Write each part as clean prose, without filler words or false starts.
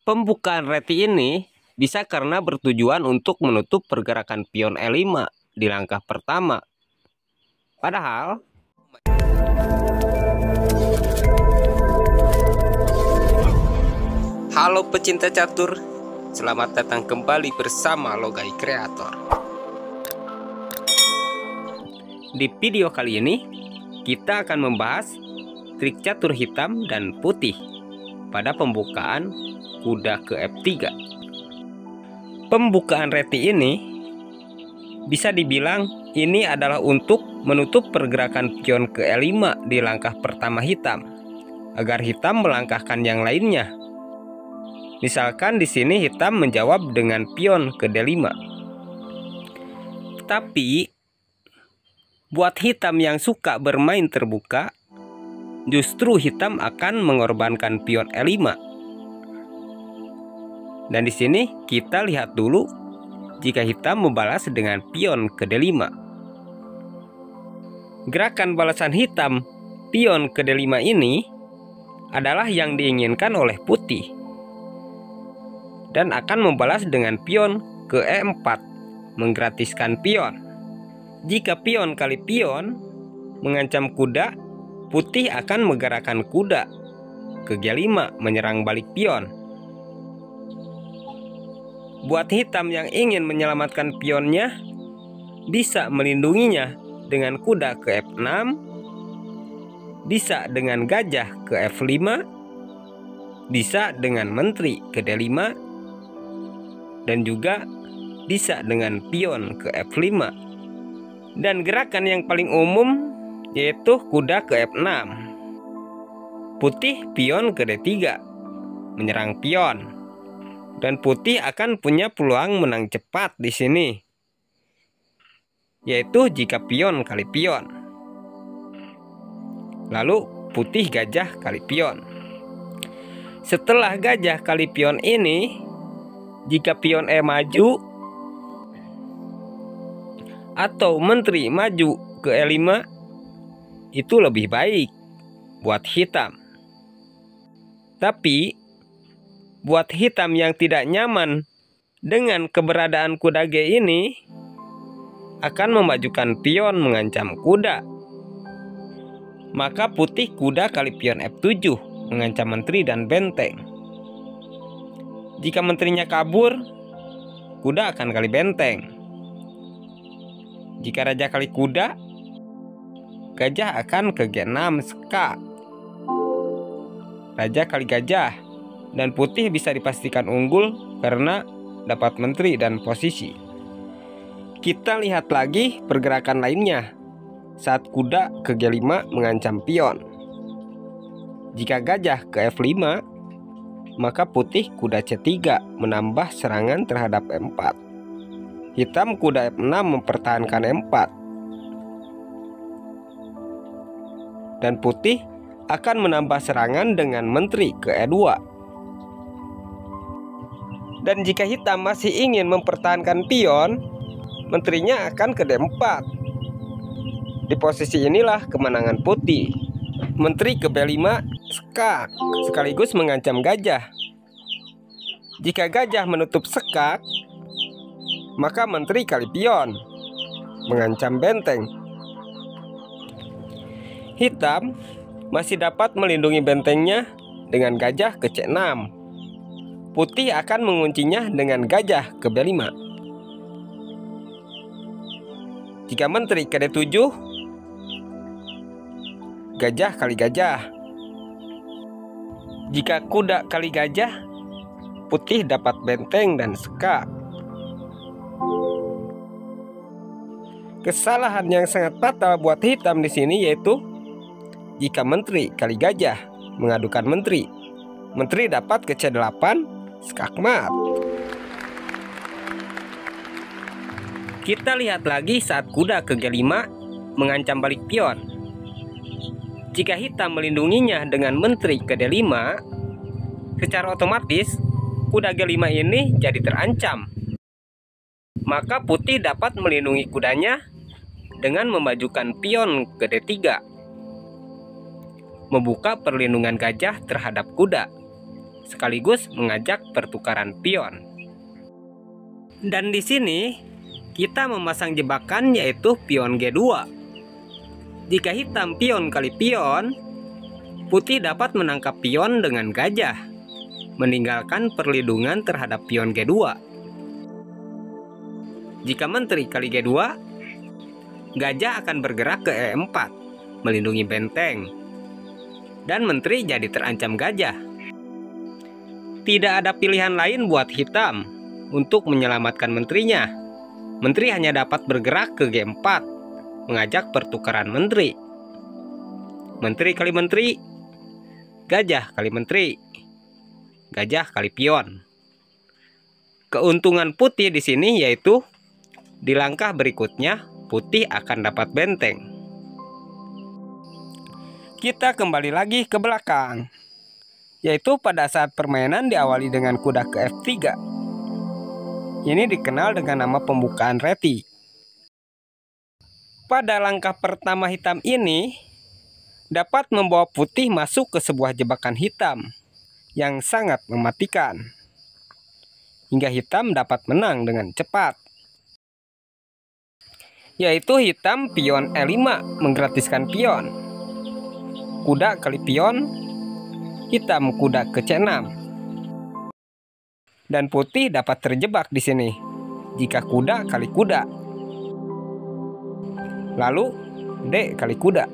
Pembukaan reti ini bisa karena bertujuan untuk menutup pergerakan pion E5 di langkah pertama. Padahal halo pecinta catur, selamat datang kembali bersama Logai Kreator. Di video kali ini kita akan membahas trik catur hitam dan putih pada pembukaan kuda ke F3. Pembukaan reti ini bisa dibilang ini adalah untuk menutup pergerakan pion ke E5 di langkah pertama hitam, agar hitam melangkahkan yang lainnya. Misalkan di sini hitam menjawab dengan pion ke D5. Tapi buat hitam yang suka bermain terbuka, justru hitam akan mengorbankan pion E5. Dan di sini kita lihat dulu jika hitam membalas dengan pion ke D5. Gerakan balasan hitam pion ke D5 ini adalah yang diinginkan oleh putih, dan akan membalas dengan pion ke E4, menggratiskan pion. Jika pion kali pion mengancam kuda, putih akan menggerakkan kuda ke G5, menyerang balik pion. Buat hitam yang ingin menyelamatkan pionnya, bisa melindunginya dengan kuda ke F6, bisa dengan gajah ke F5, bisa dengan menteri ke D5, dan juga bisa dengan pion ke F5. Dan gerakan yang paling umum yaitu kuda ke F6. Putih pion ke D3, menyerang pion. Dan putih akan punya peluang menang cepat di sini, yaitu jika pion kali pion. Lalu putih gajah kali pion. Setelah gajah kali pion ini, jika pion E maju atau menteri maju ke E5, itu lebih baik buat hitam. Tapi buat hitam yang tidak nyaman dengan keberadaan kuda G ini, akan memajukan pion mengancam kuda. Maka putih kuda kali pion F7, mengancam menteri dan benteng. Jika menterinya kabur, kuda akan kali benteng. Jika raja kali kuda, gajah akan ke G6 skak. Raja kali gajah, dan putih bisa dipastikan unggul karena dapat menteri dan posisi. Kita lihat lagi pergerakan lainnya saat kuda ke G5 mengancam pion. Jika gajah ke F5, maka putih kuda C3 menambah serangan terhadap E4. Hitam kuda F6 mempertahankan E4. Dan putih akan menambah serangan dengan menteri ke E2. Dan jika hitam masih ingin mempertahankan pion, menterinya akan ke D4. Di posisi inilah kemenangan putih. Menteri ke B5 skak, sekaligus mengancam gajah. Jika gajah menutup skak, maka menteri kali pion, mengancam benteng. Hitam masih dapat melindungi bentengnya dengan gajah ke C6. Putih akan menguncinya dengan gajah ke B5. Jika menteri ke D7, gajah kali gajah. Jika kuda kali gajah, putih dapat benteng dan skak. Kesalahan yang sangat fatal buat hitam di sini yaitu jika menteri kali gajah mengadukan menteri. Menteri dapat ke C8, skakmat. Kita lihat lagi saat kuda ke G5 mengancam balik pion. Jika hitam melindunginya dengan menteri ke D5, secara otomatis kuda G5 ini jadi terancam. Maka putih dapat melindungi kudanya dengan memajukan pion ke D3, membuka perlindungan gajah terhadap kuda. sekaligus mengajak pertukaran pion. Dan di sini kita memasang jebakan yaitu pion G2. Jika hitam pion kali pion, putih dapat menangkap pion dengan gajah, meninggalkan perlindungan terhadap pion G2. Jika menteri kali G2, gajah akan bergerak ke E4, melindungi benteng, dan menteri jadi terancam gajah. Tidak ada pilihan lain buat hitam untuk menyelamatkan menterinya. Menteri hanya dapat bergerak ke G4, mengajak pertukaran menteri. Menteri kali menteri, gajah kali menteri, gajah kali pion. Keuntungan putih di sini yaitu di langkah berikutnya putih akan dapat benteng. Kita kembali lagi ke belakang, yaitu pada saat permainan diawali dengan kuda ke F3. Ini dikenal dengan nama pembukaan reti. Pada langkah pertama hitam ini dapat membawa putih masuk ke sebuah jebakan hitam yang sangat mematikan, hingga hitam dapat menang dengan cepat. Yaitu hitam pion E5 menggratiskan pion. Kuda kali pion, hitam kuda ke C6. Dan putih dapat terjebak di sini jika kuda kali kuda. Lalu D kali kuda.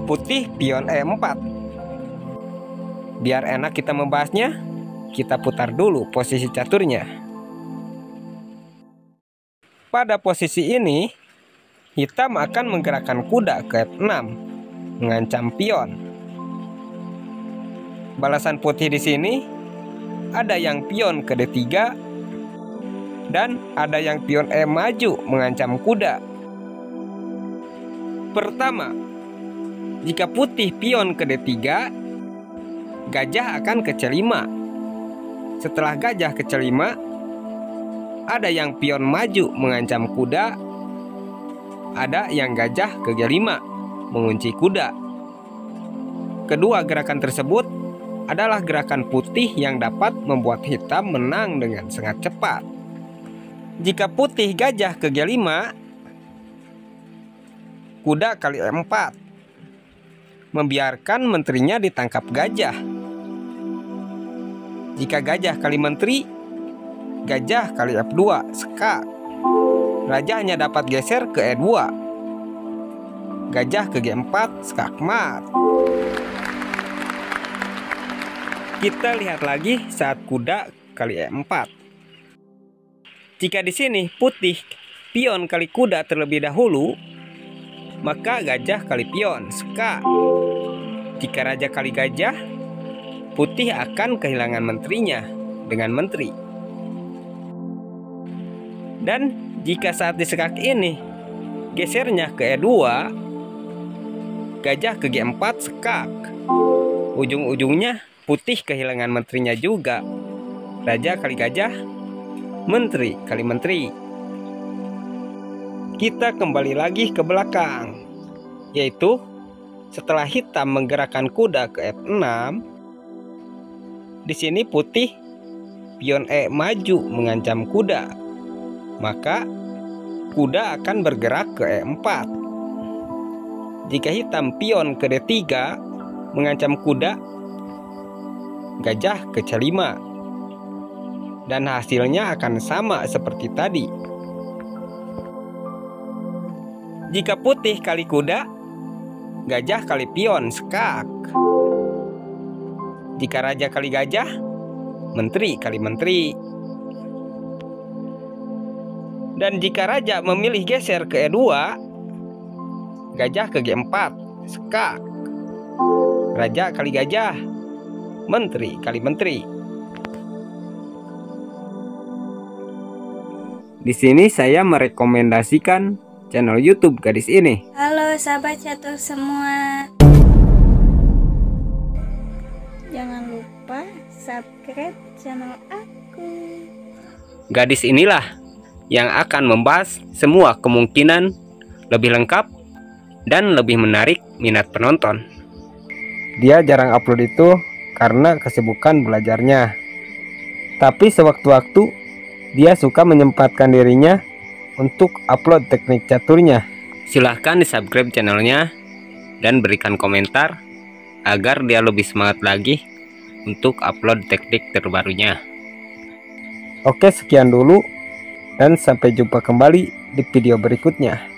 Putih pion E4. Biar enak kita membahasnya, kita putar dulu posisi caturnya. Pada posisi ini, hitam akan menggerakkan kuda ke F6, mengancam pion. Balasan putih di sini ada yang pion ke D3 dan ada yang pion E maju mengancam kuda. Pertama, jika putih pion ke D3, gajah akan ke C5. Setelah gajah ke C5, ada yang pion maju mengancam kuda, ada yang gajah ke G5 mengunci kuda. Kedua gerakan tersebut adalah gerakan putih yang dapat membuat hitam menang dengan sangat cepat. Jika putih gajah ke G5, kuda kali E4, membiarkan menterinya ditangkap gajah. Jika gajah kali menteri, gajah kali F2, skak. Raja hanya dapat geser ke E2. Gajah ke G4, skak mat. Kita lihat lagi saat kuda kali E4. Jika di sini putih pion kali kuda terlebih dahulu, maka gajah kali pion, skak. Jika raja kali gajah, putih akan kehilangan menterinya dengan menteri. Dan jika saat disekak ini, gesernya ke E2, gajah ke G4, skak. Ujung-ujungnya putih kehilangan menterinya juga. Raja kali gajah, menteri kali menteri. Kita kembali lagi ke belakang, yaitu setelah hitam menggerakkan kuda ke F6, di sini putih pion E maju mengancam kuda, maka kuda akan bergerak ke E4. Jika hitam pion ke D3 mengancam kuda, gajah ke C5, dan hasilnya akan sama seperti tadi. Jika putih kali kuda, gajah kali pion, skak. Jika raja kali gajah, menteri kali menteri. Dan jika raja memilih geser ke E2, gajah ke G4, skak. Raja kali gajah, menteri kali menteri. Di sini saya merekomendasikan channel YouTube gadis ini. Halo sahabat catur semua, jangan lupa subscribe channel aku. Gadis inilah yang akan membahas semua kemungkinan lebih lengkap dan lebih menarik minat penonton. Dia jarang upload itu karena kesibukan belajarnya. Tapi sewaktu-waktu dia suka menyempatkan dirinya untuk upload teknik caturnya. Silahkan di subscribe channelnya dan berikan komentar agar dia lebih semangat lagi untuk upload teknik terbarunya. Oke, sekian dulu dan sampai jumpa kembali di video berikutnya.